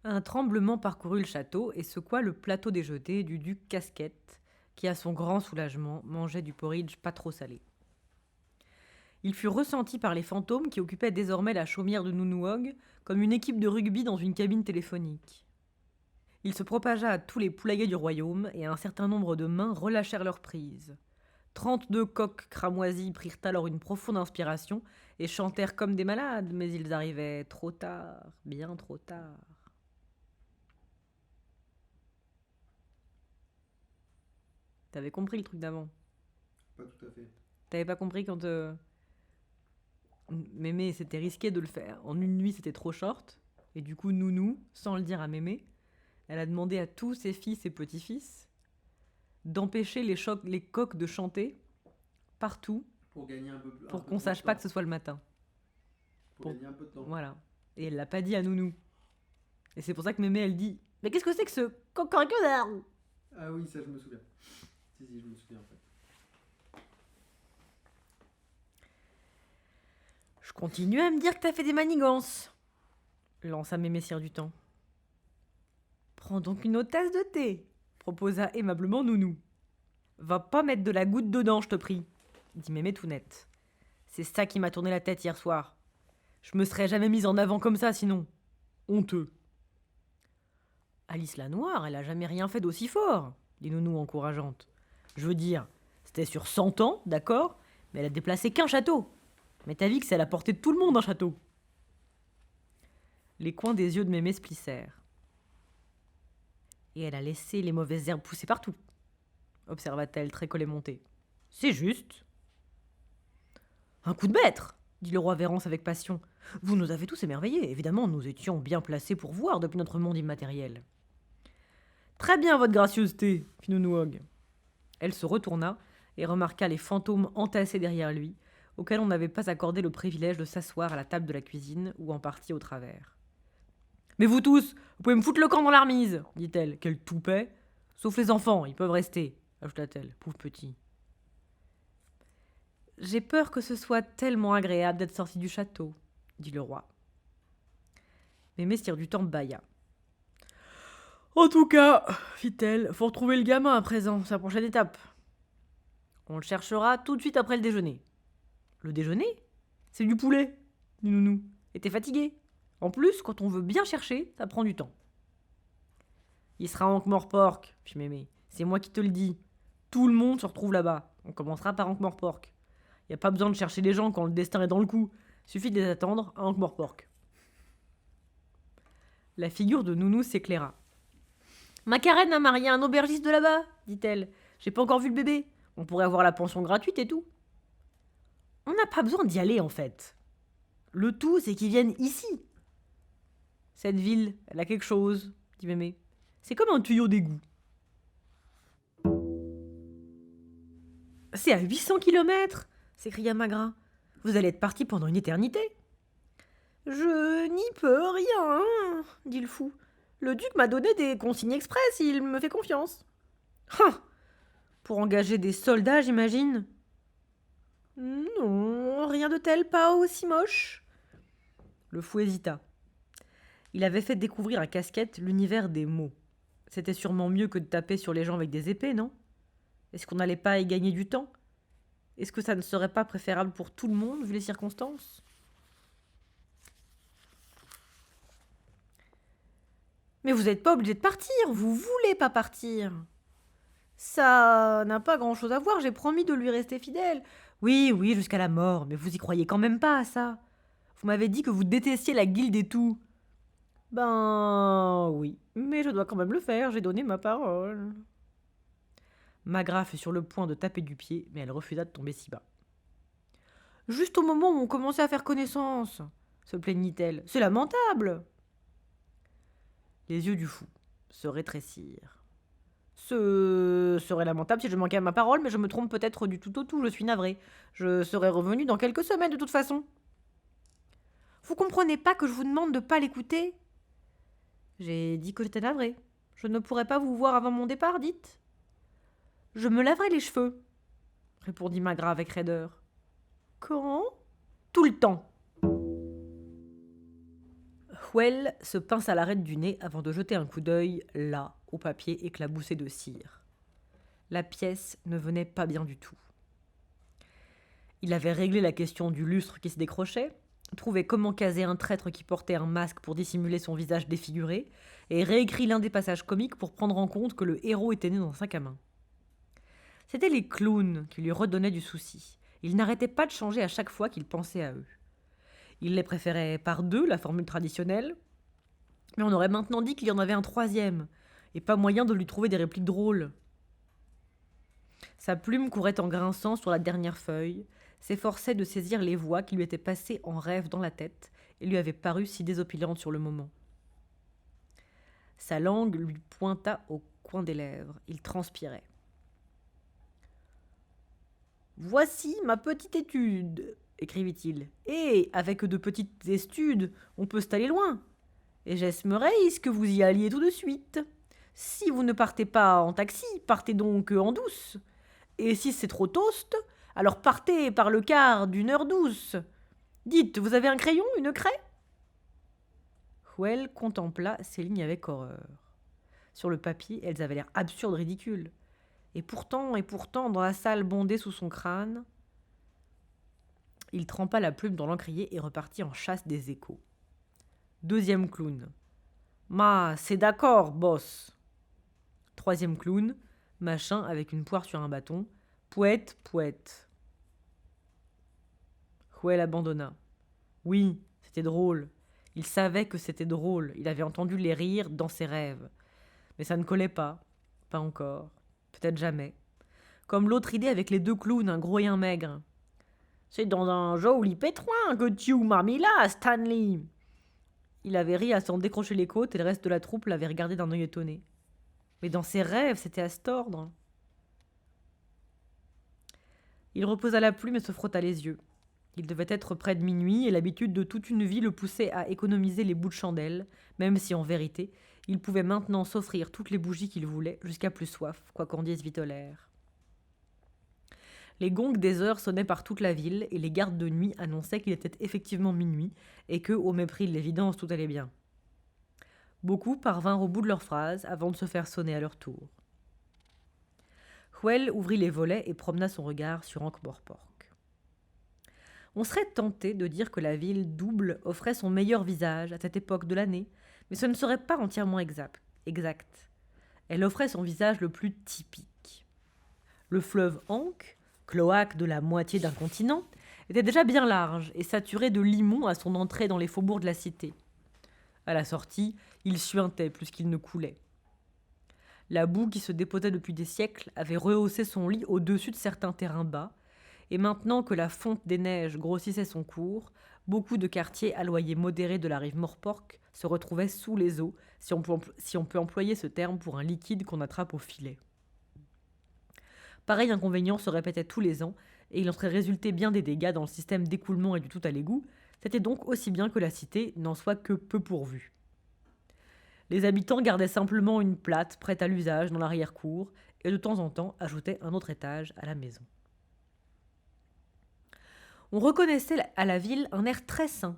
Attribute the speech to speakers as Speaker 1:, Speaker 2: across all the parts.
Speaker 1: Un tremblement parcourut le château et secoua le plateau des jetés du duc Casquette, qui, à son grand soulagement, mangeait du porridge pas trop salé. Il fut ressenti par les fantômes qui occupaient désormais la chaumière de Nounouog comme une équipe de rugby dans une cabine téléphonique. Il se propagea à tous les poulaillers du royaume et un certain nombre de mains relâchèrent leur prise. 32 coqs cramoisis prirent alors une profonde inspiration et chantèrent comme des malades, mais ils arrivaient trop tard, bien trop tard. T'avais compris le truc d'avant?
Speaker 2: Pas tout à fait.
Speaker 1: T'avais pas compris quand Mémé, c'était risqué de le faire. En une nuit, c'était trop short. Et du coup, Nounou, sans le dire à Mémé, elle a demandé à tous ses fils et petits-fils d'empêcher les coqs de chanter partout
Speaker 2: Pour gagner un
Speaker 1: pour
Speaker 2: peu
Speaker 1: qu'on
Speaker 2: trop de
Speaker 1: sache pas que
Speaker 2: temps.
Speaker 1: ce soit le matin.
Speaker 2: Pour
Speaker 1: Pour...
Speaker 2: gagner un peu de temps.
Speaker 1: Voilà. Et elle l'a pas dit à Nounou. Et c'est pour ça que Mémé, elle dit: Mais qu'est-ce que c'est que ce coq-en-queue?
Speaker 2: Ah oui, ça je me souviens. Si, si, je me souviens en fait.
Speaker 1: Je continue à me dire que t'as fait des manigances, lança Mémé Cyr du Temps. Prends donc une autre tasse de thé, proposa aimablement Nounou. Va pas mettre de la goutte dedans, je te prie, dit Mémé tout net. C'est ça qui m'a tourné la tête hier soir. Je me serais jamais mise en avant comme ça sinon. Honteux. Alice la Noire, elle a jamais rien fait d'aussi fort, dit Nounou encourageante. Je veux dire, c'était sur 100 ans, d'accord, mais elle a déplacé qu'un château. Mais t'as vu que c'est à la portée de tout le monde un château. Les coins des yeux de Mémé se plissèrent. Et elle a laissé les mauvaises herbes pousser partout, observa-t-elle très collet-montée. C'est juste. Un coup de maître, dit le roi Vérance avec passion. Vous nous avez tous émerveillés. Évidemment, nous étions bien placés pour voir depuis notre monde immatériel. Très bien, votre gracieuseté, fit Nounouog. Elle se retourna et remarqua les fantômes entassés derrière lui, auxquels on n'avait pas accordé le privilège de s'asseoir à la table de la cuisine ou en partie au travers. Mais vous tous, vous pouvez me foutre le camp dans l'armise, dit-elle. Quel toupet. Sauf les enfants, ils peuvent rester, ajouta-t-elle. Pauvre petit. J'ai peur que ce soit tellement agréable d'être sorti du château, dit le roi. Mais Messire du Temps bâilla. En tout cas, fit-elle, faut retrouver le gamin à présent, c'est la prochaine étape. On le cherchera tout de suite après le déjeuner. Le déjeuner? C'est du poulet, dit Nounou. Et t'es fatigué. En plus, quand on veut bien chercher, ça prend du temps. Il sera Ankh-Morpork, fit Mémé. C'est moi qui te le dis. Tout le monde se retrouve là-bas. On commencera par Ankh-Morpork. Y a pas besoin de chercher les gens quand le destin est dans le coup. Suffit de les attendre à Ankh-Morpork. La figure de Nounou s'éclaira. Ma Karen a marié un aubergiste de là-bas, dit-elle. J'ai pas encore vu le bébé. On pourrait avoir la pension gratuite et tout. On n'a pas besoin d'y aller en fait. Le tout, c'est qu'ils viennent ici. Cette ville, elle a quelque chose, dit Mémé. C'est comme un tuyau d'égout. C'est à 800 kilomètres, s'écria Magrin. Vous allez être parti pendant une éternité. Je n'y peux rien, dit le fou. Le duc m'a donné des consignes express, il me fait confiance. Ah, pour engager des soldats, j'imagine. Non, rien de tel, pas aussi moche. Le fou hésita. Il avait fait découvrir à Casquette l'univers des mots. C'était sûrement mieux que de taper sur les gens avec des épées, non? Est-ce qu'on n'allait pas y gagner du temps? Est-ce que ça ne serait pas préférable pour tout le monde, vu les circonstances? Mais vous n'êtes pas obligé de partir, vous voulez pas partir. Ça n'a pas grand-chose à voir, j'ai promis de lui rester fidèle. Oui, oui, jusqu'à la mort, mais vous y croyez quand même pas à ça. Vous m'avez dit que vous détestiez la guilde et tout. Ben oui, mais je dois quand même le faire, j'ai donné ma parole. Magra fut sur le point de taper du pied, mais elle refusa de tomber si bas. Juste au moment où on commençait à faire connaissance, se plaignit-elle. C'est lamentable. Les yeux du fou se rétrécirent. Ce serait lamentable si je manquais à ma parole, mais je me trompe peut-être du tout au tout, je suis navrée. Je serai revenu dans quelques semaines de toute façon. Vous comprenez pas que je vous demande de pas l'écouter? J'ai dit que j'étais navrée. Je ne pourrais pas vous voir avant mon départ, dites. Je me laverai les cheveux, répondit Magra avec raideur. Quand? Tout le temps. Hwell se pince à l'arête du nez avant de jeter un coup d'œil, là, au papier éclaboussé de cire. La pièce ne venait pas bien du tout. Il avait réglé la question du lustre qui se décrochait, trouvé comment caser un traître qui portait un masque pour dissimuler son visage défiguré, et réécrit l'un des passages comiques pour prendre en compte que le héros était né dans un sac à main. C'étaient les clowns qui lui redonnaient du souci. Il n'arrêtait pas de changer à chaque fois qu'il pensait à eux. Il les préférait par deux, la formule traditionnelle, mais on aurait maintenant dit qu'il y en avait un troisième, et pas moyen de lui trouver des répliques drôles. Sa plume courait en grinçant sur la dernière feuille, s'efforçait de saisir les voix qui lui étaient passées en rêve dans la tête et lui avaient paru si désopilantes sur le moment. Sa langue lui pointa au coin des lèvres. Il transpirait. « Voici ma petite étude !» écrivit-il. « Et, avec de petites études, on peut se aller loin. Et j'espérais que vous y alliez tout de suite. Si vous ne partez pas en taxi, partez donc en douce. Et si c'est trop toast, alors partez par le quart d'une heure douce. Dites, vous avez un crayon, une craie ?» Hwell contempla ces lignes avec horreur. Sur le papier, elles avaient l'air absurdes, ridicules. Et pourtant, dans la salle bondée sous son crâne, il trempa la plume dans l'encrier et repartit en chasse des échos. Deuxième clown. « Ma, c'est d'accord, boss. » Troisième clown. Machin avec une poire sur un bâton. « Pouette, pouette. » Hwell abandonna. Oui, c'était drôle. Il savait que c'était drôle. Il avait entendu les rires dans ses rêves. Mais ça ne collait pas. Pas encore. Peut-être jamais. Comme l'autre idée avec les deux clowns, un gros et un maigre. « C'est dans un joli pétrin que tu m'as mis là, Stanley !» Il avait ri à s'en décrocher les côtes et le reste de la troupe l'avait regardé d'un œil étonné. Mais dans ses rêves, c'était à se tordre. Il reposa la plume et se frotta les yeux. Il devait être près de minuit et l'habitude de toute une vie le poussait à économiser les bouts de chandelle, même si en vérité, il pouvait maintenant s'offrir toutes les bougies qu'il voulait, jusqu'à plus soif, quoi qu'en dise Vitolaire. Les gongs des heures sonnaient par toute la ville et les gardes de nuit annonçaient qu'il était effectivement minuit et que, au mépris de l'évidence, tout allait bien. Beaucoup parvinrent au bout de leur phrase avant de se faire sonner à leur tour. Hwell ouvrit les volets et promena son regard sur Ankh-Morpork. On serait tenté de dire que la ville double offrait son meilleur visage à cette époque de l'année, mais ce ne serait pas entièrement exact. Elle offrait son visage le plus typique. Le fleuve Ankh, cloaque de la moitié d'un continent, était déjà bien large et saturé de limons à son entrée dans les faubourgs de la cité. À la sortie, il suintait plus qu'il ne coulait. La boue qui se déposait depuis des siècles avait rehaussé son lit au-dessus de certains terrains bas, et maintenant que la fonte des neiges grossissait son cours, beaucoup de quartiers à loyer modéré de la rive Morpork se retrouvaient sous les eaux, si on peut employer ce terme pour un liquide qu'on attrape au filet. Pareil inconvénient se répétait tous les ans, et il en serait résulté bien des dégâts dans le système d'écoulement et du tout à l'égout. C'était donc aussi bien que la cité n'en soit que peu pourvue. Les habitants gardaient simplement une plate prête à l'usage dans l'arrière-cour, et de temps en temps ajoutaient un autre étage à la maison. On reconnaissait à la ville un air très sain.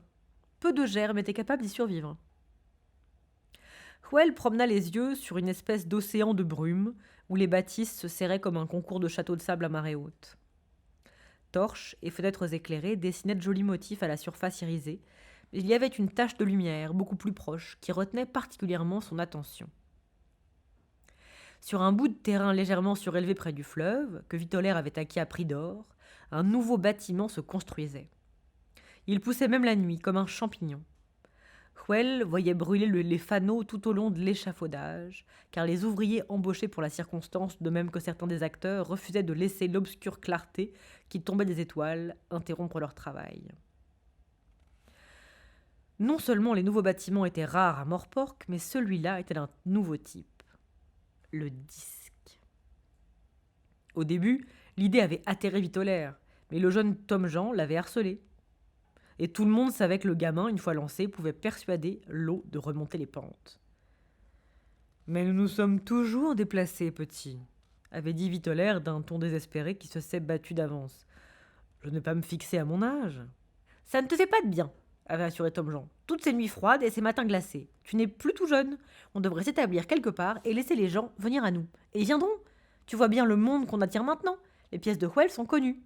Speaker 1: Peu de germes étaient capables d'y survivre. Hwell promena les yeux sur une espèce d'océan de brume où les bâtisses se serraient comme un concours de châteaux de sable à marée haute. Torches et fenêtres éclairées dessinaient de jolis motifs à la surface irisée, mais il y avait une tache de lumière beaucoup plus proche qui retenait particulièrement son attention. Sur un bout de terrain légèrement surélevé près du fleuve, que Vitolaire avait acquis à prix d'or, un nouveau bâtiment se construisait. Il poussait même la nuit, comme un champignon. Hwell voyait brûler les fanaux tout au long de l'échafaudage, car les ouvriers embauchés pour la circonstance, de même que certains des acteurs, refusaient de laisser l'obscure clarté qui tombait des étoiles interrompre leur travail. Non seulement les nouveaux bâtiments étaient rares à Morpork, mais celui-là était d'un nouveau type. Le disque. Au début, l'idée avait atterré Vitolaire, mais le jeune Tom Jean l'avait harcelé. Et tout le monde savait que le gamin, une fois lancé, pouvait persuader l'eau de remonter les pentes. « Mais nous nous sommes toujours déplacés, petit », avait dit Vitolaire d'un ton désespéré qui se s'est battu d'avance. « Je ne vais pas me fixer à mon âge. »« Ça ne te fait pas de bien. avait assuré Tom Jean. Toutes ces nuits froides et ces matins glacés. Tu n'es plus tout jeune. On devrait s'établir quelque part et laisser les gens venir à nous. Et ils viendront. Tu vois bien le monde qu'on attire maintenant. Les pièces de Hwell sont connues.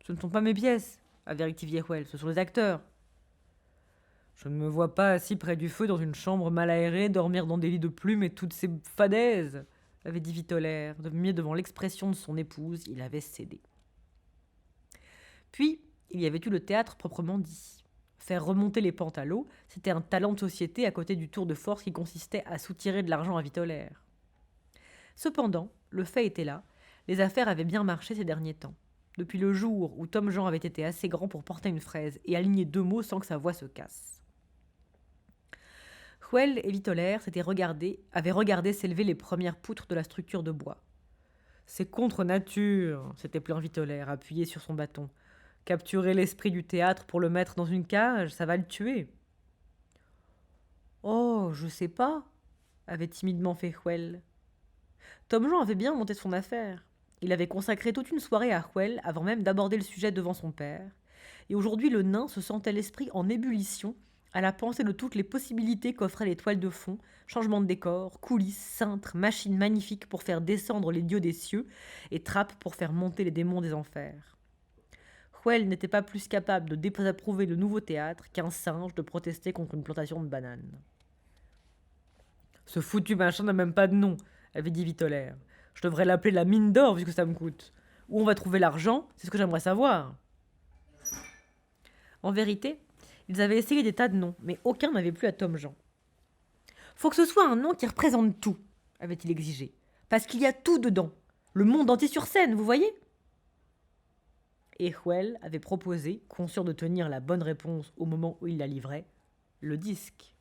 Speaker 1: Ce ne sont pas mes pièces, avait rectifié Hwell, ce sont les acteurs. Je ne me vois pas assis près du feu dans une chambre mal aérée, dormir dans des lits de plumes et toutes ces fadaises, avait dit Vitolaire. Devant l'expression de son épouse, il avait cédé. Puis, il y avait eu le théâtre proprement dit. Faire remonter les pentes à l'eau, c'était un talent de société à côté du tour de force qui consistait à soutirer de l'argent à Vitolaire. Cependant, le fait était là, les affaires avaient bien marché ces derniers temps. Depuis le jour où Tom Jean avait été assez grand pour porter une fraise et aligner 2 mots sans que sa voix se casse. Hwell et Vitolaire avaient regardé s'élever les premières poutres de la structure de bois. C'est contre nature, s'était plaint Vitolaire, appuyé sur son bâton. Capturer l'esprit du théâtre pour le mettre dans une cage, ça va le tuer. Oh, je sais pas, avait timidement fait Hwell. Tom Jean avait bien monté son affaire. Il avait consacré toute une soirée à Hwell avant même d'aborder le sujet devant son père. Et aujourd'hui, le nain se sentait l'esprit en ébullition à la pensée de toutes les possibilités qu'offraient les toiles de fond, changements de décor, coulisses, cintres, machines magnifiques pour faire descendre les dieux des cieux et trappes pour faire monter les démons des enfers. Hwell n'était pas plus capable de désapprouver le nouveau théâtre qu'un singe de protester contre une plantation de bananes. Ce foutu machin n'a même pas de nom, avait dit Vitolaire. Je devrais l'appeler la mine d'or vu que ça me coûte. Où on va trouver l'argent, c'est ce que j'aimerais savoir. En vérité, ils avaient essayé des tas de noms, mais aucun n'avait plu à Tom Jean. Faut que ce soit un nom qui représente tout, avait-il exigé. Parce qu'il y a tout dedans. Le monde entier sur scène, vous voyez ? Et Hwell avait proposé, conscient de tenir la bonne réponse au moment où il la livrait, le disque.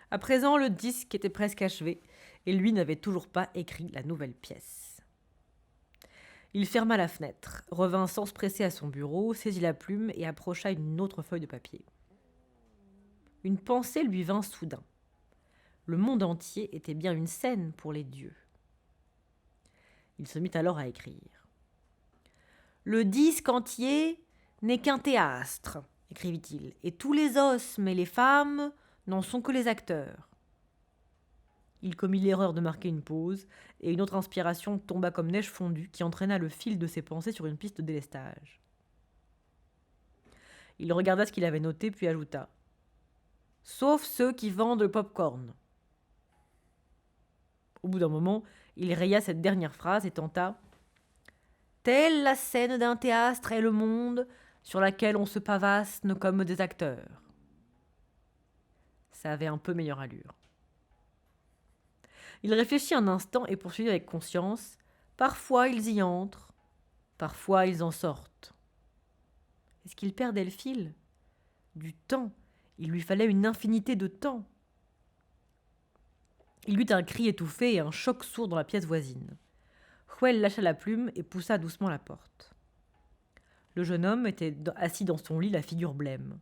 Speaker 1: À présent, le disque était presque achevé, et lui n'avait toujours pas écrit la nouvelle pièce. Il ferma la fenêtre, revint sans se presser à son bureau, saisit la plume et approcha une autre feuille de papier. Une pensée lui vint soudain. Le monde entier était bien une scène pour les dieux. Il se mit alors à écrire. « Le disque entier n'est qu'un théâtre, écrivit-il, et tous les os, mais les femmes, n'en sont que les acteurs. » Il commit l'erreur de marquer une pause, et une autre inspiration tomba comme neige fondue qui entraîna le fil de ses pensées sur une piste de délestage. Il regarda ce qu'il avait noté, puis ajouta « Sauf ceux qui vendent le pop-corn. » Au bout d'un moment, il raya cette dernière phrase et tenta « Telle la scène d'un théâtre est le monde, sur laquelle on se pavasse comme des acteurs. » Ça avait un peu meilleure allure. Il réfléchit un instant et poursuivit avec conscience. Parfois ils y entrent, parfois ils en sortent. Est-ce qu'il perdait le fil ? Du temps. Il lui fallait une infinité de temps. Il eut un cri étouffé et un choc sourd dans la pièce voisine. Hwell lâcha la plume et poussa doucement la porte. Le jeune homme était assis dans son lit, la figure blême.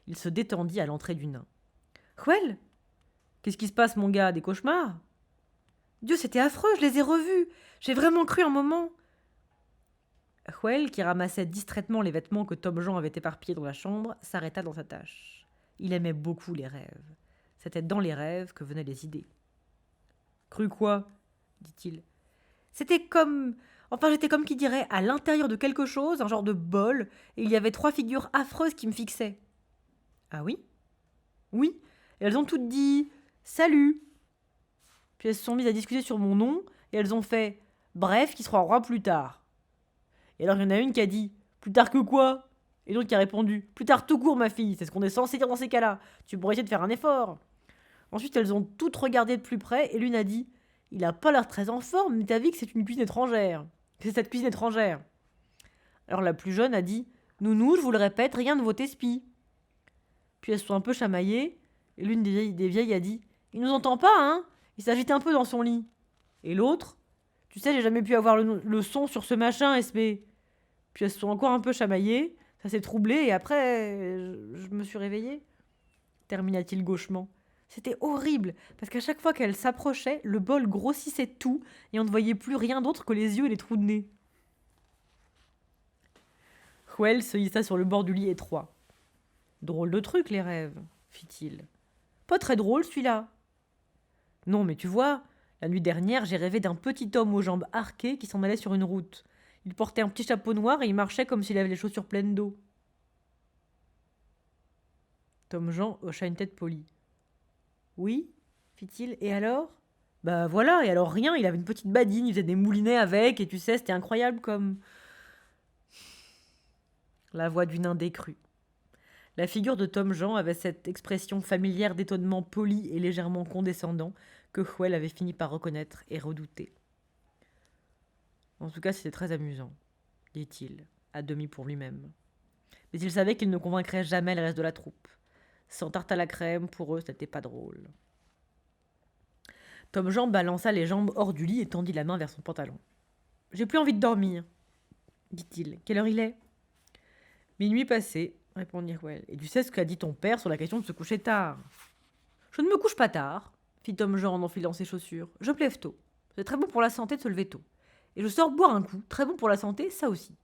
Speaker 1: Il se détendit à l'entrée du nain. « Hwell ? Qu'est-ce qui se passe, mon gars ? Des cauchemars ? » Dieu, c'était affreux, je les ai revus. J'ai vraiment cru un moment. Hwell, qui ramassait distraitement les vêtements que Tom Jean avait éparpillés dans la chambre, s'arrêta dans sa tâche. Il aimait beaucoup les rêves. C'était dans les rêves que venaient les idées. « Cru quoi ?» dit-il. « C'était comme... Enfin, j'étais comme qui dirait à l'intérieur de quelque chose, un genre de bol, et il y avait 3 figures affreuses qui me fixaient. »« Ah oui ?»« Oui, et elles ont toutes dit « Salut !» Puis elles se sont mises à discuter sur mon nom, et elles ont fait « Bref, qui sera roi plus tard ». Et alors il y en a une qui a dit « Plus tard que quoi ?» Et l'autre qui a répondu « Plus tard tout court, ma fille, c'est ce qu'on est censé dire dans ces cas-là. Tu pourrais essayer de faire un effort. » Ensuite, elles ont toutes regardé de plus près, et l'une a dit « Il a pas l'air très en forme, mais t'as vu que c'est une cuisine étrangère. Que c'est cette cuisine étrangère. » Alors la plus jeune a dit « Nounou, je vous le répète, rien de votre espie. » Puis elles se sont un peu chamaillées, et l'une des vieilles a dit « Il nous entend pas, hein ? Il s'agitait un peu dans son lit. » Et l'autre « Tu sais, j'ai jamais pu avoir le son sur ce machin, SP. » Puis elles se sont encore un peu chamaillées, ça s'est troublé, et après, je me suis réveillée. Termina-t-il gauchement. C'était horrible, parce qu'à chaque fois qu'elle s'approchait, le bol grossissait tout, et on ne voyait plus rien d'autre que les yeux et les trous de nez. Hwell se hissa sur le bord du lit étroit. Drôle de truc, les rêves, fit-il. Pas très drôle, celui-là. Non, mais tu vois, la nuit dernière, j'ai rêvé d'un petit homme aux jambes arquées qui s'en allait sur une route. Il portait un petit chapeau noir et il marchait comme s'il avait les chaussures pleines d'eau. Tom Jean hocha une tête polie. Oui, fit-il, et alors? Bah voilà, et alors rien, il avait une petite badine, il faisait des moulinets avec, et tu sais, c'était incroyable comme... La voix du nain décrut. La figure de Tom Jean avait cette expression familière d'étonnement poli et légèrement condescendant que Hwell avait fini par reconnaître et redouter. En tout cas, c'était très amusant, dit-il, à demi pour lui-même. Mais il savait qu'il ne convaincrait jamais le reste de la troupe. Sans tarte à la crème, pour eux, c'était pas drôle. Tom Jean balança les jambes hors du lit et tendit la main vers son pantalon. « J'ai plus envie de dormir, dit-il. Quelle heure il est ?»« Minuit passé, répondit Hwell. Et tu sais ce qu'a dit ton père sur la question de se coucher tard. Je ne me couche pas tard, fit Tom Jean en enfilant ses chaussures. Je me lève tôt. C'est très bon pour la santé de se lever tôt. Et je sors boire un coup, très bon pour la santé, ça aussi.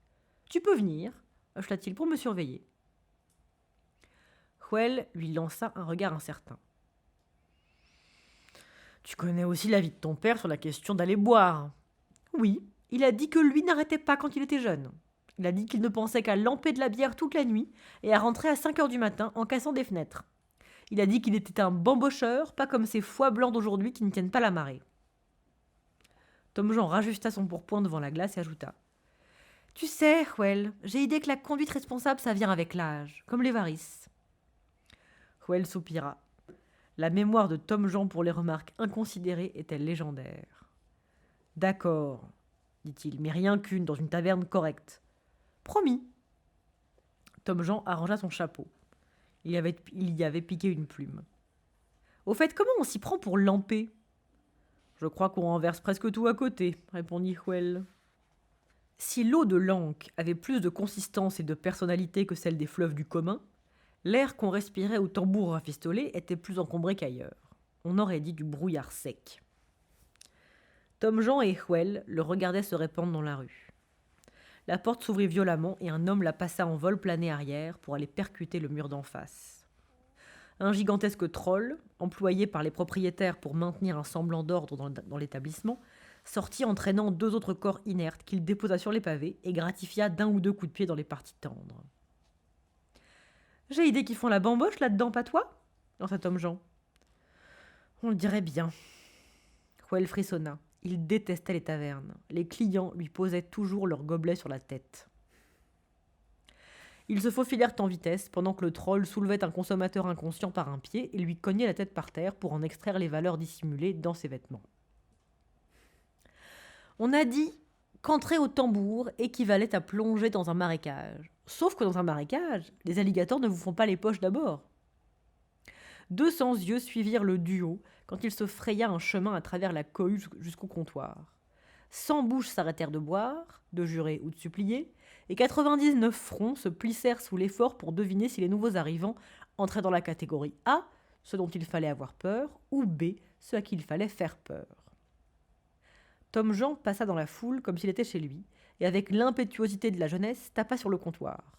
Speaker 1: Tu peux venir, acheta-t-il pour me surveiller. Hwell lui lança un regard incertain. Tu connais aussi l'avis de ton père sur la question d'aller boire. Oui, il a dit que lui n'arrêtait pas quand il était jeune. Il a dit qu'il ne pensait qu'à lamper de la bière toute la nuit et à rentrer à 5 heures du matin en cassant des fenêtres. Il a dit qu'il était un bambocheur, pas comme ces foies blancs d'aujourd'hui qui ne tiennent pas la marée. Tom Jean rajusta son pourpoint devant la glace et ajouta. Tu sais, Hwell, j'ai idée que la conduite responsable, ça vient avec l'âge, comme les varices. Hwell soupira. La mémoire de Tom Jean pour les remarques inconsidérées était légendaire. D'accord, dit-il, mais rien qu'une dans une taverne correcte. Promis. Tom Jean arrangea son chapeau. Il y avait piqué une plume. Au fait, comment on s'y prend pour lamper? Je crois qu'on renverse presque tout à côté, répondit Hwell. Si l'eau de l'Ancre avait plus de consistance et de personnalité que celle des fleuves du commun, l'air qu'on respirait au tambour rafistolé était plus encombré qu'ailleurs. On aurait dit du brouillard sec. Tom Jean et Hwell le regardaient se répandre dans la rue. La porte s'ouvrit violemment et un homme la passa en vol plané arrière pour aller percuter le mur d'en face. Un gigantesque troll, employé par les propriétaires pour maintenir un semblant d'ordre dans l'établissement, sortit entraînant 2 autres corps inertes qu'il déposa sur les pavés et gratifia d'1 ou 2 coups de pied dans les parties tendres. « J'ai idée qu'ils font la bamboche là-dedans, pas toi ?» lança Tom Jean. « On le dirait bien. » Hwell frissonna. Il détestait les tavernes. Les clients lui posaient toujours leur gobelet sur la tête. Ils se faufilèrent en vitesse pendant que le troll soulevait un consommateur inconscient par un pied et lui cognait la tête par terre pour en extraire les valeurs dissimulées dans ses vêtements. On a dit qu'entrer au tambour équivalait à plonger dans un marécage. Sauf que dans un marécage, les alligators ne vous font pas les poches d'abord. 200 yeux suivirent le duo quand il se fraya un chemin à travers la cohue jusqu'au comptoir. 100 bouches s'arrêtèrent de boire, de jurer ou de supplier, et 99 fronts se plissèrent sous l'effort pour deviner si les nouveaux arrivants entraient dans la catégorie A, ce dont il fallait avoir peur, ou B, ce à qui il fallait faire peur. Tom Jean passa dans la foule comme s'il était chez lui, et avec l'impétuosité de la jeunesse, tapa sur le comptoir.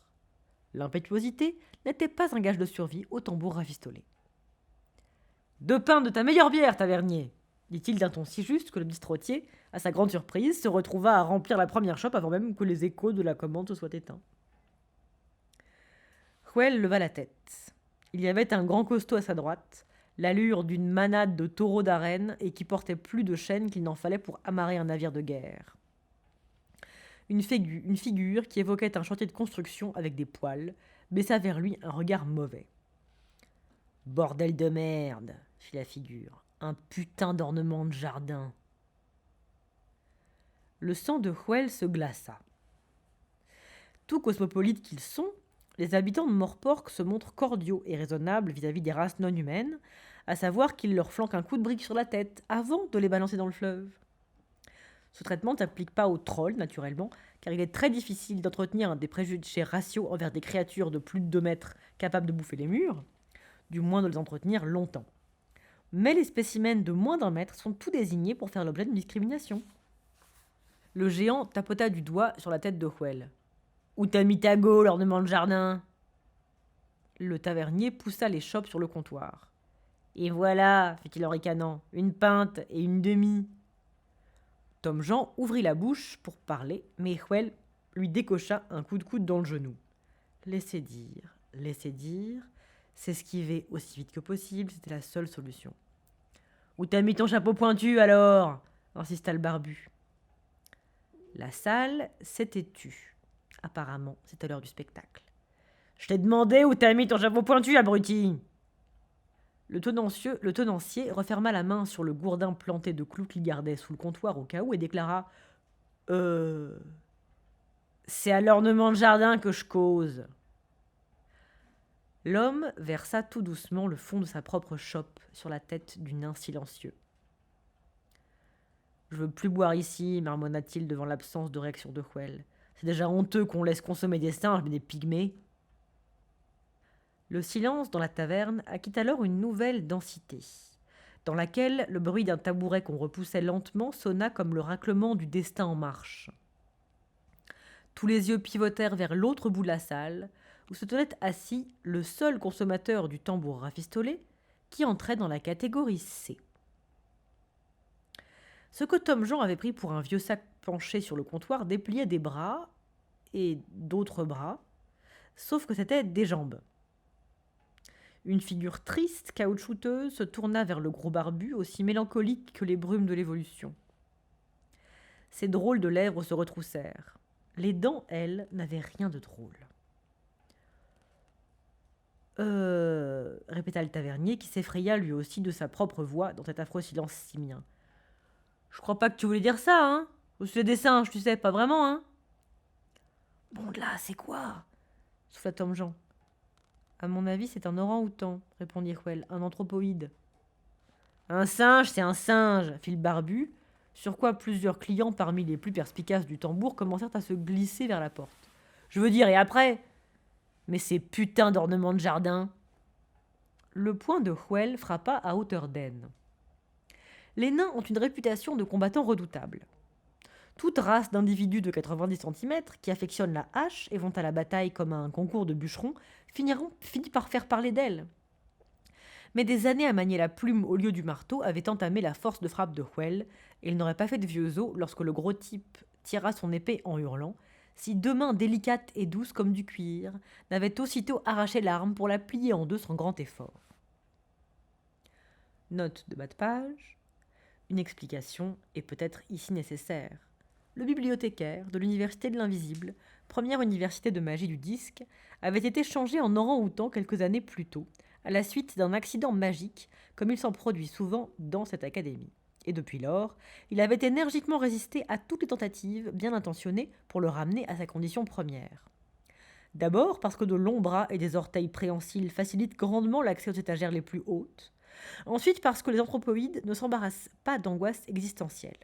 Speaker 1: L'impétuosité n'était pas un gage de survie au tambour rafistolé. « 2 pains de ta meilleure bière, tavernier !» dit-il d'un ton si juste que le bistrotier, à sa grande surprise, se retrouva à remplir la première chope avant même que les échos de la commande se soient éteints. Hwell leva la tête. Il y avait un grand costaud à sa droite, l'allure d'une manade de taureaux d'arène et qui portait plus de chaînes qu'il n'en fallait pour amarrer un navire de guerre. Une figure qui évoquait un chantier de construction avec des poils, baissa vers lui un regard mauvais. « Bordel de merde !» fit la figure. « Un putain d'ornement de jardin !» Le sang de Hwell se glaça. Tout cosmopolites qu'ils sont, les habitants de Morpork se montrent cordiaux et raisonnables vis-à-vis des races non humaines, à savoir qu'ils leur flanquent un coup de brique sur la tête avant de les balancer dans le fleuve. Ce traitement ne s'applique pas aux trolls, naturellement, car il est très difficile d'entretenir des préjugés raciaux envers des créatures de plus de 2 mètres capables de bouffer les murs, du moins de les entretenir longtemps. Mais les spécimens de moins d'1 mètre sont tout désignés pour faire l'objet d'une discrimination. Le géant tapota du doigt sur la tête de Hwell. « Où t'as mis ta gaule, ornement de jardin ?» Le tavernier poussa les chopes sur le comptoir. « Et voilà, fit-il en ricanant, une pinte et une demie. » Tom Jean ouvrit la bouche pour parler, mais Hwell lui décocha un coup de coude dans le genou. « Laissez dire, s'esquiver aussi vite que possible, c'était la seule solution. »« Où t'as mis ton chapeau pointu, alors ?» insista le barbu. La salle s'était tue. Apparemment, c'était l'heure du spectacle. « Je t'ai demandé où t'as mis ton chapeau pointu, abruti !» Le tenancier referma la main sur le gourdin planté de clous qu'il gardait sous le comptoir au cas où et déclara « c'est à l'ornement de jardin que je cause. » L'homme versa tout doucement le fond de sa propre chope sur la tête du nain silencieux. « Je veux plus boire ici, marmonna-t-il devant l'absence de réaction de Hwell. C'est déjà honteux qu'on laisse consommer des singes, mais des pygmées. » Le silence dans la taverne acquit alors une nouvelle densité, dans laquelle le bruit d'un tabouret qu'on repoussait lentement sonna comme le raclement du destin en marche. Tous les yeux pivotèrent vers l'autre bout de la salle, où se tenait assis le seul consommateur du tambour rafistolé, qui entrait dans la catégorie C. Ce que Tom Jean avait pris pour un vieux sac penché sur le comptoir dépliait des bras et d'autres bras, sauf que c'était des jambes. Une figure triste, caoutchouteuse, se tourna vers le gros barbu, aussi mélancolique que les brumes de l'évolution. Ses drôles de lèvres se retroussèrent. Les dents, elles, n'avaient rien de drôle. Répéta le tavernier, qui s'effraya lui aussi de sa propre voix dans cet affreux silence simien. « Je crois pas que tu voulais dire ça, hein? Au sujet des singes, tu sais, pas vraiment, hein ?» « Bon, de là, c'est quoi ?» souffla Tom Jean. « À mon avis, c'est un orang-outan, » répondit Hwell, « un anthropoïde. »« Un singe, c'est un singe, » fit le barbu, sur quoi plusieurs clients parmi les plus perspicaces du tambour commencèrent à se glisser vers la porte. « Je veux dire, et après ? Mais ces putains d'ornements de jardin !» Le poing de Hwell frappa à hauteur d'aine. Les nains ont une réputation de combattants redoutables. Toute race d'individus de 90 cm qui affectionnent la hache et vont à la bataille comme à un concours de bûcherons finit par faire parler d'elle. Mais des années à manier la plume au lieu du marteau avaient entamé la force de frappe de Hwell, et il n'aurait pas fait de vieux os lorsque le gros type tira son épée en hurlant, si deux mains délicates et douces comme du cuir n'avaient aussitôt arraché l'arme pour la plier en deux sans grand effort. Note de bas de page. Une explication est peut-être ici nécessaire. Le bibliothécaire de l'Université de l'Invisible, première université de magie du disque, avait été changé en orang-outan quelques années plus tôt, à la suite d'un accident magique, comme il s'en produit souvent dans cette académie. Et depuis lors, il avait énergiquement résisté à toutes les tentatives bien intentionnées pour le ramener à sa condition première. D'abord parce que de longs bras et des orteils préhensiles facilitent grandement l'accès aux étagères les plus hautes. Ensuite parce que les anthropoïdes ne s'embarrassent pas d'angoisse existentielle.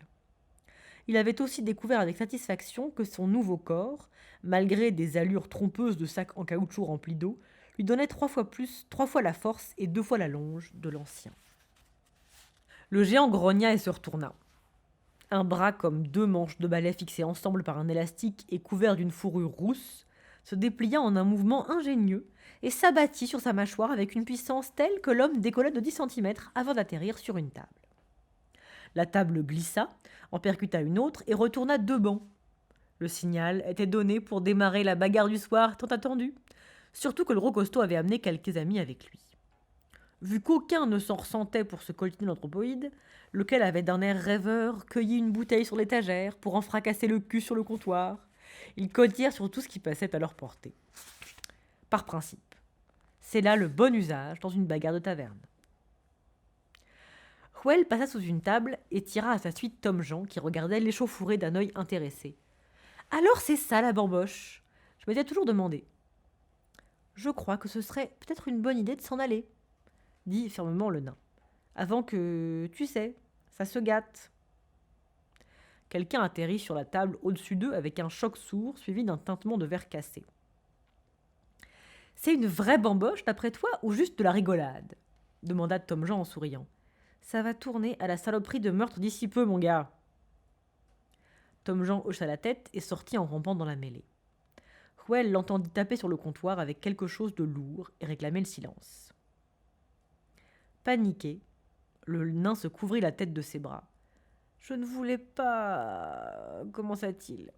Speaker 1: Il avait aussi découvert avec satisfaction que son nouveau corps, malgré des allures trompeuses de sac en caoutchouc rempli d'eau, lui donnait 3 fois la force et 2 fois la longe de l'ancien. Le géant grogna et se retourna. Un bras comme 2 manches de balai fixées ensemble par un élastique et couvert d'une fourrure rousse se déplia en un mouvement ingénieux et s'abattit sur sa mâchoire avec une puissance telle que l'homme décolla de 10 cm avant d'atterrir sur une table. La table glissa, en percuta une autre et retourna 2 bancs. Le signal était donné pour démarrer la bagarre du soir tant attendue, surtout que le gros costaud avait amené quelques amis avec lui. Vu qu'aucun ne s'en ressentait pour ce coltiner l'anthropoïde, lequel avait d'un air rêveur cueilli une bouteille sur l'étagère pour en fracasser le cul sur le comptoir, ils cotirent sur tout ce qui passait à leur portée. Par principe, c'est là le bon usage dans une bagarre de taverne. Hwell passa sous une table et tira à sa suite Tom Jean, qui regardait l'échauffourée d'un œil intéressé. « Alors c'est ça la bamboche ! Je m'étais toujours demandé. »« Je crois que ce serait peut-être une bonne idée de s'en aller, » dit fermement le nain. « Avant que, tu sais, ça se gâte. » Quelqu'un atterrit sur la table au-dessus d'eux avec un choc sourd suivi d'un tintement de verre cassé. « C'est une vraie bamboche d'après toi ou juste de la rigolade ?» demanda Tom Jean en souriant. « Ça va tourner à la saloperie de meurtre d'ici peu, mon gars. » Tom Jean hocha la tête et sortit en rampant dans la mêlée. Hwell l'entendit taper sur le comptoir avec quelque chose de lourd et réclamer le silence. Paniqué, le nain se couvrit la tête de ses bras. « Je ne voulais pas... » commença-t-il.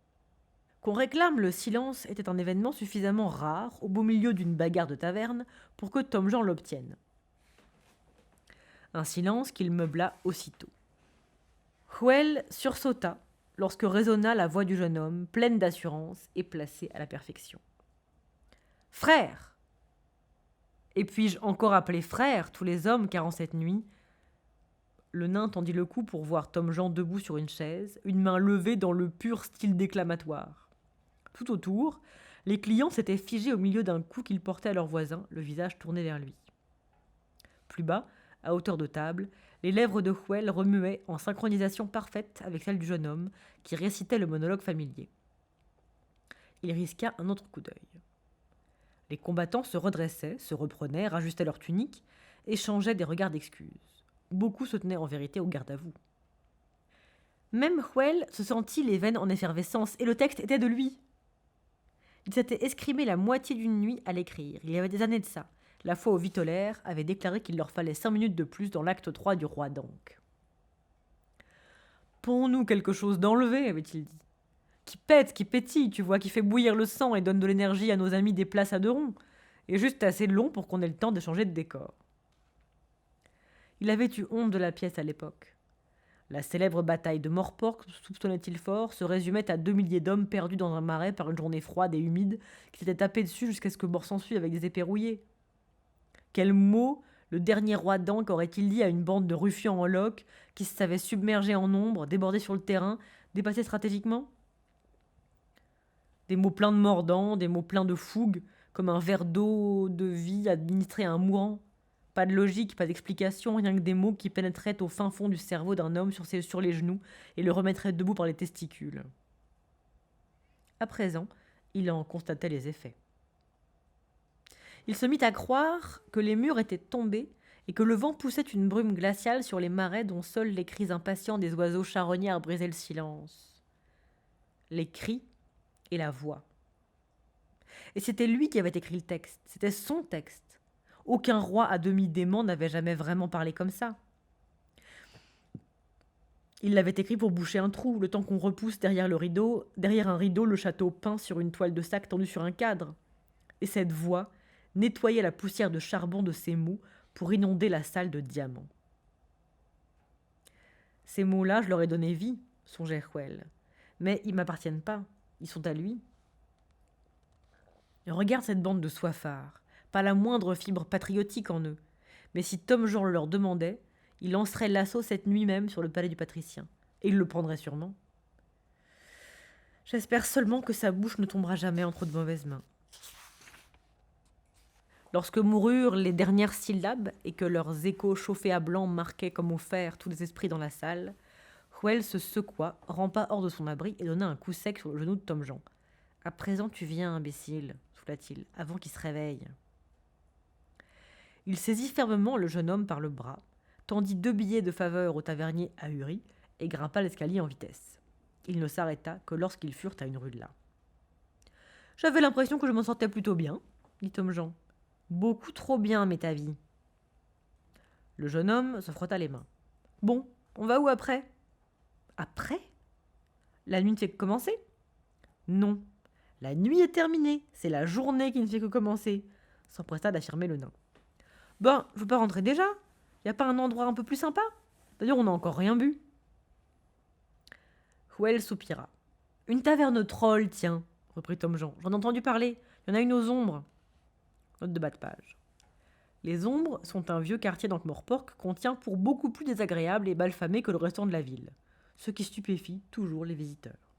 Speaker 1: Qu'on réclame le silence était un événement suffisamment rare, au beau milieu d'une bagarre de taverne, pour que Tom Jean l'obtienne. Un silence qu'il meubla aussitôt. Hwell sursauta lorsque résonna la voix du jeune homme, pleine d'assurance et placée à la perfection. « Frère ! Et puis-je encore appeler frère tous les hommes, car en cette nuit... » Le nain tendit le cou pour voir Tom Jean debout sur une chaise, une main levée dans le pur style déclamatoire. Tout autour, les clients s'étaient figés au milieu d'un coup qu'ils portaient à leur voisin, le visage tourné vers lui. Plus bas, à hauteur de table, les lèvres de Hwell remuaient en synchronisation parfaite avec celles du jeune homme qui récitait le monologue familier. Il risqua un autre coup d'œil. Les combattants se redressaient, se reprenaient, rajustaient leurs tuniques, échangeaient des regards d'excuses. Beaucoup se tenaient en vérité au garde-à-vous. Même Hwell se sentit les veines en effervescence, et le texte était de lui. Il s'était escrimé la moitié d'une nuit à l'écrire, il y avait des années de ça, la fois où Vitolaire avait déclaré qu'il leur fallait 5 minutes de plus dans l'acte 3 du Roi d'Ancre. « Pons-nous quelque chose d'enlevé, avait-il dit. Qui pète, qui pétille, tu vois, qui fait bouillir le sang et donne de l'énergie à nos amis des places à 2 ronds, et juste assez long pour qu'on ait le temps de changer de décor. » Il avait eu honte de la pièce à l'époque. La célèbre bataille de Morpork, soupçonnait-il fort, se résumait à 2 milliers d'hommes perdus dans un marais par une journée froide et humide qui s'étaient tapés dessus jusqu'à ce que mort s'ensuive avec des épées rouillées. Quel mot le dernier roi d'Ancre aurait-il dit à une bande de ruffians en loques qui se savaient submergés en ombre, débordés sur le terrain, dépassés stratégiquement? Des mots pleins de mordants, des mots pleins de fougue, comme un verre d'eau de vie administré à un mourant. Pas de logique, pas d'explication, rien que des mots qui pénétreraient au fin fond du cerveau d'un homme sur les genoux et le remettraient debout par les testicules. À présent, il en constatait les effets. Il se mit à croire que les murs étaient tombés et que le vent poussait une brume glaciale sur les marais dont seuls les cris impatients des oiseaux charognards brisaient le silence. Les cris et la voix. Et c'était lui qui avait écrit le texte, c'était son texte. Aucun roi à demi dément n'avait jamais vraiment parlé comme ça. Il l'avait écrit pour boucher un trou, le temps qu'on repousse derrière un rideau, le château peint sur une toile de sac tendue sur un cadre. Et cette voix nettoyait la poussière de charbon de ses mots pour inonder la salle de diamants. Ces mots-là, je leur ai donné vie, songeait Hwell. Mais ils m'appartiennent pas, ils sont à lui. Regarde cette bande de soifards. Pas la moindre fibre patriotique en eux. Mais si Tom Jean le leur demandait, il lancerait l'assaut cette nuit même sur le palais du patricien. Et il le prendrait sûrement. J'espère seulement que sa bouche ne tombera jamais entre de mauvaises mains. Lorsque moururent les dernières syllabes et que leurs échos chauffés à blanc marquaient comme au fer tous les esprits dans la salle, Hwell se secoua, rampa hors de son abri et donna un coup sec sur le genou de Tom Jean. « À présent tu viens, imbécile, souffla-t-il, avant qu'il se réveille. » Il saisit fermement le jeune homme par le bras, tendit 2 billets de faveur au tavernier ahuri et grimpa l'escalier en vitesse. Il ne s'arrêta que lorsqu'ils furent à une rue de là. « J'avais l'impression que je m'en sortais plutôt bien, » dit Tom Jean. « Beaucoup trop bien, m'est avis. » Le jeune homme se frotta les mains. « Bon, on va où après ?»« Après ? La nuit ne fait que commencer ?»« Non, la nuit est terminée, c'est la journée qui ne fait que commencer, » s'empressa d'affirmer le nain. « Ben, je veux pas rentrer déjà. Y a pas un endroit un peu plus sympa? D'ailleurs, on n'a encore rien bu. » Hwell soupira. « Une taverne troll, tiens, » reprit Tom Jean. « J'en ai entendu parler. Il y en a une aux Ombres. » Note de bas de page. Les Ombres sont un vieux quartier d'Ankh-Morpork qu'on tient pour beaucoup plus désagréable et malfamé que le restant de la ville, ce qui stupéfie toujours les visiteurs.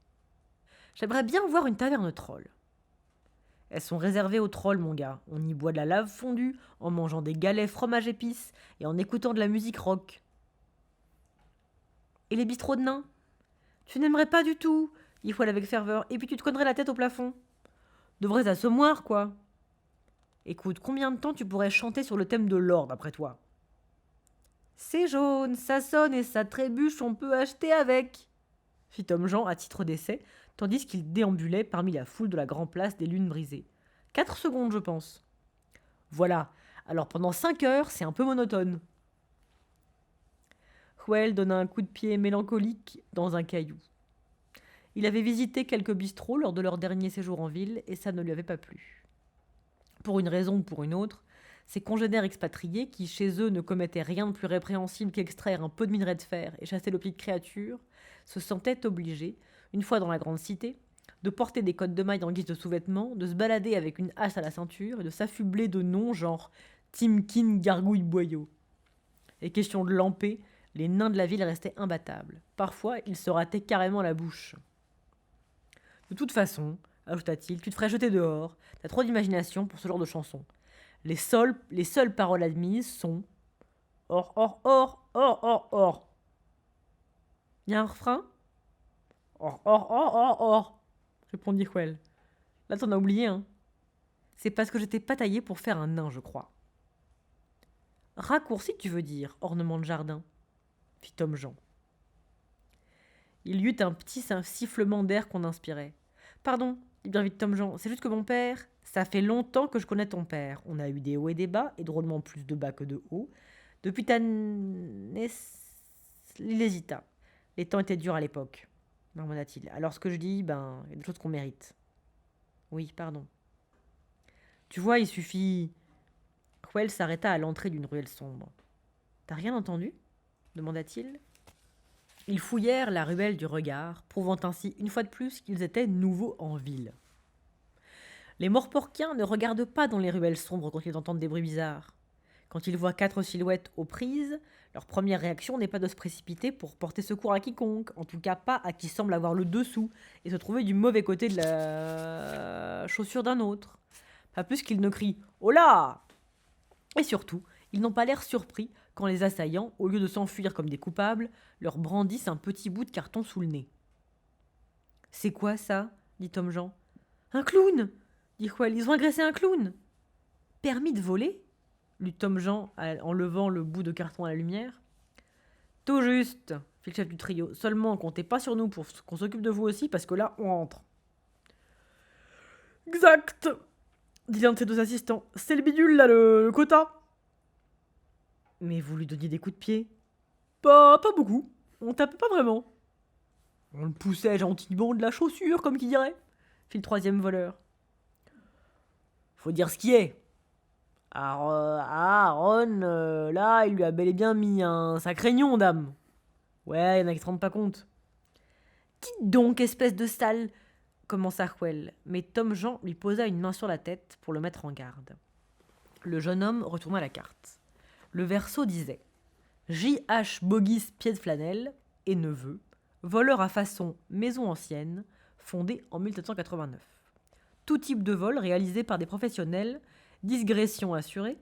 Speaker 1: J'aimerais bien voir une taverne troll. Elles sont réservées aux trolls, mon gars. On y boit de la lave fondue, en mangeant des galets fromage épices et en écoutant de la musique rock. Et les bistrots de nains? Tu n'aimerais pas du tout, dit Hwell avec ferveur, et puis tu te cognerais la tête au plafond. De vrais assommoirs, quoi. Écoute, combien de temps tu pourrais chanter sur le thème de l'or, d'après toi? C'est jaune, ça sonne et ça trébuche, on peut acheter avec, fit Tom Jean à titre d'essai, tandis qu'il déambulait parmi la foule de la grande place des lunes brisées. 4 secondes, je pense. Voilà, alors pendant 5 heures, c'est un peu monotone. Hwell donna un coup de pied mélancolique dans un caillou. Il avait visité quelques bistrots lors de leur dernier séjour en ville et ça ne lui avait pas plu. Pour une raison ou pour une autre, ses congénères expatriés, qui chez eux ne commettaient rien de plus répréhensible qu'extraire un peu de minerai de fer et chasser le petites créatures, se sentaient obligés, une fois dans la grande cité, de porter des cottes de mailles en guise de sous-vêtements, de se balader avec une hache à la ceinture et de s'affubler de noms genre Timkin Gargouille Boyau. Et question de lamper, les nains de la ville restaient imbattables. Parfois, ils se rataient carrément la bouche. De toute façon, ajouta-t-il, tu te ferais jeter dehors. T'as trop d'imagination pour ce genre de chanson. Les seules paroles admises sont or, or, or, or, or, or. Y a un refrain? Or, or, or, or, or, répondit Hwell. Là, t'en as oublié, hein. C'est parce que j'étais pas taillé pour faire un nain, je crois. Raccourci, tu veux dire, ornement de jardin, fit Tom Jean. Il y eut un petit sifflement d'air qu'on inspirait. Pardon, dit bien vite Tom Jean, c'est juste que mon père. Ça fait longtemps que je connais ton père. On a eu des hauts et des bas, et drôlement plus de bas que de hauts. Depuis ta naissance. Il hésita. Les temps étaient durs à l'époque, marmonna-t-il. Alors ce que je dis, il y a des choses qu'on mérite. Oui, pardon. Tu vois, il suffit. Hwell s'arrêta à l'entrée d'une ruelle sombre. T'as rien entendu? Demanda-t-il. Ils fouillèrent la ruelle du regard, prouvant ainsi une fois de plus qu'ils étaient nouveaux en ville. Les morporquiens ne regardent pas dans les ruelles sombres quand ils entendent des bruits bizarres. Quand ils voient 4 silhouettes aux prises, leur première réaction n'est pas de se précipiter pour porter secours à quiconque, en tout cas pas à qui semble avoir le dessous et se trouver du mauvais côté de la chaussure d'un autre. Pas plus qu'ils ne crient « Oh là !» Et surtout, ils n'ont pas l'air surpris quand les assaillants, au lieu de s'enfuir comme des coupables, leur brandissent un petit bout de carton sous le nez. « C'est quoi ça ?» dit Tom Jean. « Un clown !» dit Hwell. « Ils ont agressé un clown !»« Permis de voler ?» lut Tom Jean en levant le bout de carton à la lumière. « Tout juste !» fit le chef du trio. « Seulement, comptez pas sur nous pour qu'on s'occupe de vous aussi, parce que là, on rentre. »« Exact !» dit l'un de ses 2 assistants. « C'est le bidule, là, le quota !»« Mais vous lui donniez des coups de pied ?»« Pas beaucoup. On tapait pas vraiment. »« On le poussait gentiment de la chaussure, comme qui dirait, » fit le 3e voleur. « Faut dire ce qui est. Aaron, là, il lui a bel et bien mis un sacré gnon, dame. Ouais, y en a qui se rendent pas compte. »« Dites donc, espèce de sale !» commença Hwell, mais Tom Jean lui posa une main sur la tête pour le mettre en garde. Le jeune homme retourna la carte. Le verso disait J.H. Boggis Pied de Flanelle et neveu, voleur à façon maison ancienne, fondé en 1789. Tout type de vol réalisé par des professionnels, digression assurée,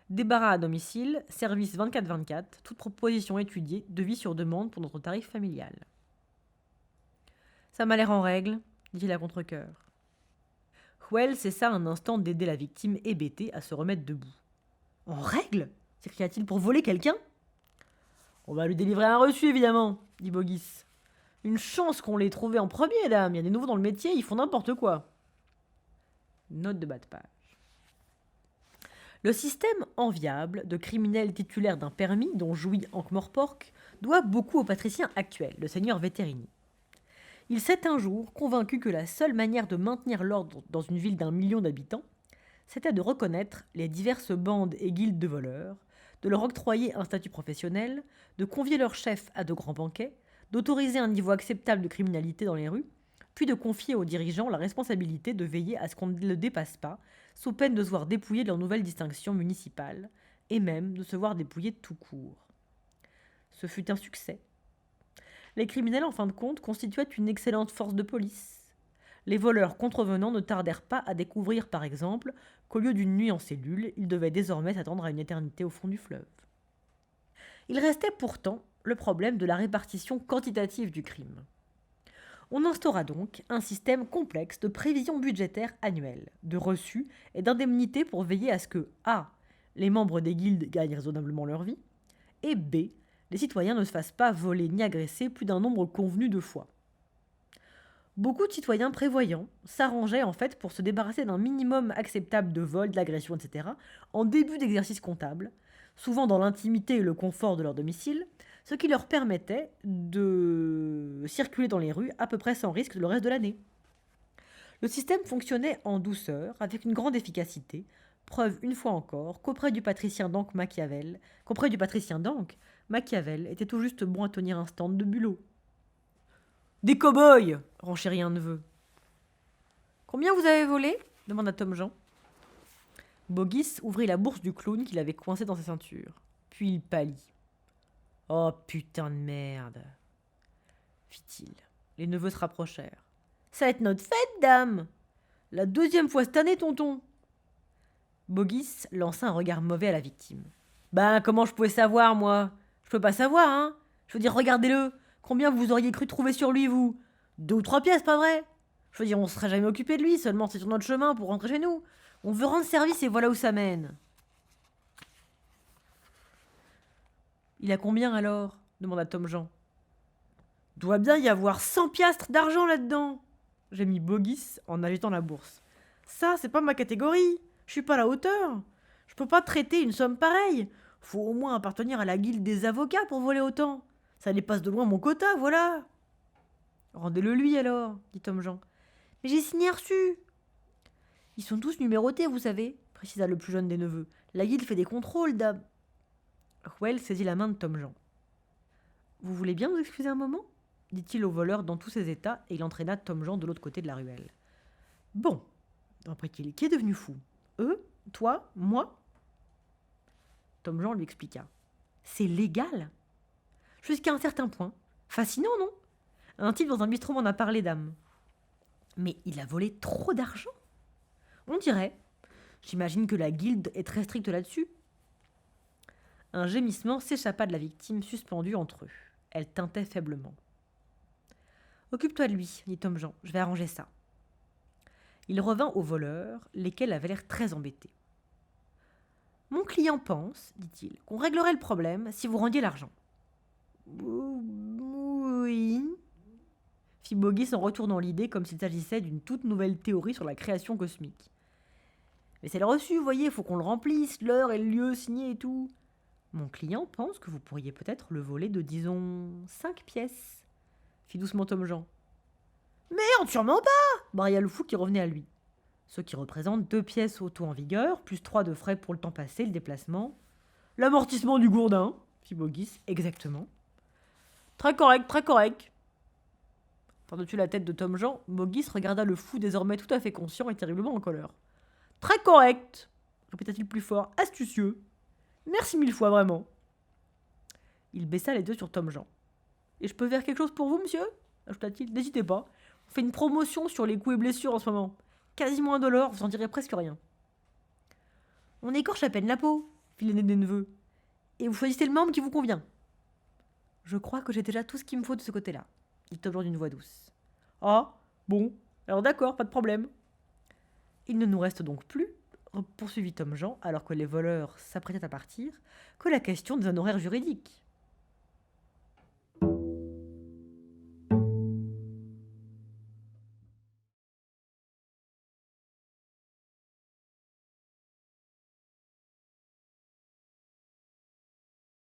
Speaker 1: débarras à domicile, service 24/24, toute proposition étudiée, devis sur demande pour notre tarif familial. Ça m'a l'air en règle, dit-il à contre-cœur. Hwell cessa un instant d'aider la victime hébétée à se remettre debout. En règle s'écria-t-il, pour voler quelqu'un? On va lui délivrer un reçu, évidemment, dit Boggis. Une chance qu'on l'ait trouvé en premier, dame. Il y a des nouveaux dans le métier, ils font n'importe quoi. Note de bas de page. Le système enviable de criminels titulaires d'un permis dont jouit Ankh-Morpork doit beaucoup au patricien actuel, le seigneur Veterini. Il s'est un jour convaincu que la seule manière de maintenir l'ordre dans une ville d'1 million d'habitants, c'était de reconnaître les diverses bandes et guildes de voleurs, de leur octroyer un statut professionnel, de convier leurs chefs à de grands banquets, d'autoriser un niveau acceptable de criminalité dans les rues, puis de confier aux dirigeants la responsabilité de veiller à ce qu'on ne le dépasse pas, sous peine de se voir dépouiller de leur nouvelle distinction municipale, et même de se voir dépouiller tout court. Ce fut un succès. Les criminels, en fin de compte, constituaient une excellente force de police. Les voleurs contrevenants ne tardèrent pas à découvrir, par exemple, qu'au lieu d'une nuit en cellule, ils devaient désormais s'attendre à une éternité au fond du fleuve. Il restait pourtant le problème de la répartition quantitative du crime. On instaura donc un système complexe de prévision budgétaire annuelle, de reçus et d'indemnités pour veiller à ce que A. Les membres des guildes gagnent raisonnablement leur vie, et B. Les citoyens ne se fassent pas voler ni agresser plus d'un nombre convenu de fois. Beaucoup de citoyens prévoyants s'arrangeaient en fait pour se débarrasser d'un minimum acceptable de vol, d'agression, etc. en début d'exercice comptable, souvent dans l'intimité et le confort de leur domicile, ce qui leur permettait de circuler dans les rues à peu près sans risque le reste de l'année. Le système fonctionnait en douceur, avec une grande efficacité, preuve une fois encore qu'auprès du patricien d'Ancre, Machiavel était tout juste bon à tenir un stand de bulot. Des cow-boys renchérit un neveu. Combien vous avez volé demanda Tom Jean. Bogis ouvrit la bourse du clown qu'il avait coincée dans sa ceinture. Puis il pâlit. Oh putain de merde, fit-il. Les neveux se rapprochèrent. Ça va être notre fête, dame. La deuxième fois cette année, tonton. Bogis lança un regard mauvais à la victime. Ben, comment je pouvais savoir, moi? Je peux pas savoir, hein. Je veux dire, regardez-le. Combien vous auriez cru trouver sur lui, vous? 2 ou 3 pièces, pas vrai? Je veux dire, on serait jamais occupé de lui, seulement c'est sur notre chemin pour rentrer chez nous. On veut rendre service et voilà où ça mène. Il a combien alors demanda Tom Jean. Doit bien y avoir 100 piastres d'argent là-dedans. J'ai mis Bogis en agitant la bourse. Ça, c'est pas ma catégorie. Je suis pas à la hauteur. Je peux pas traiter une somme pareille. Faut au moins appartenir à la guilde des avocats pour voler autant. Ça dépasse de loin mon quota, voilà. Rendez-le lui alors, dit Tom Jean. Mais j'ai signé reçu. Ils sont tous numérotés, vous savez, précisa le plus jeune des neveux. La guilde fait des contrôles, dame. Well saisit la main de Tom Jean. Vous voulez bien vous excuser un moment dit-il au voleur dans tous ses états, et il entraîna Tom Jean de l'autre côté de la ruelle. Bon, reprit-il, qui est devenu fou? Eux? Toi? Moi? Tom Jean lui expliqua. C'est légal? Jusqu'à un certain point. Fascinant, non? Un type dans un bistrot m'en a parlé, dame. Mais il a volé trop d'argent? On dirait. J'imagine que la guilde est très stricte là-dessus. Un gémissement s'échappa de la victime suspendue entre eux. Elle tintait faiblement. Occupe-toi de lui, dit Tom Jean, je vais arranger ça. Il revint aux voleurs, lesquels avaient l'air très embêtés. Mon client pense, dit-il, qu'on réglerait le problème si vous rendiez l'argent. Oui, fit Bogis en retournant l'idée comme s'il s'agissait d'une toute nouvelle théorie sur la création cosmique. Mais c'est le reçu, vous voyez, faut qu'on le remplisse, l'heure et le lieu signé et tout. Mon client pense que vous pourriez peut-être le voler de, disons, 5 pièces, fit doucement Tom Jean. Merde, sûrement pas brailla le fou qui revenait à lui. Ce qui représente 2 pièces au taux en vigueur, plus 3 de frais pour le temps passé, le déplacement. L'amortissement du gourdin, fit Bogis, exactement. Très correct, très correct. Par-dessus la tête de Tom Jean, Bogis regarda le fou désormais tout à fait conscient et terriblement en colère. Très correct, répéta-t-il plus fort, astucieux. Merci 1000 fois, vraiment. Il baissa les yeux sur Tom Jean. Et je peux faire quelque chose pour vous, monsieur ajouta-t-il. N'hésitez pas. On fait une promotion sur les coups et blessures en ce moment. Quasiment $1, vous en direz presque rien. On écorche à peine la peau, fit l'aîné des neveux. Et vous choisissez le membre qui vous convient. Je crois que j'ai déjà tout ce qu'il me faut de ce côté-là, dit Tom Jean d'une voix douce. Ah, bon, alors d'accord, pas de problème. Il ne nous reste donc plus, poursuivit Tom Jean, alors que les voleurs s'apprêtaient à partir, que la question des honoraires juridiques.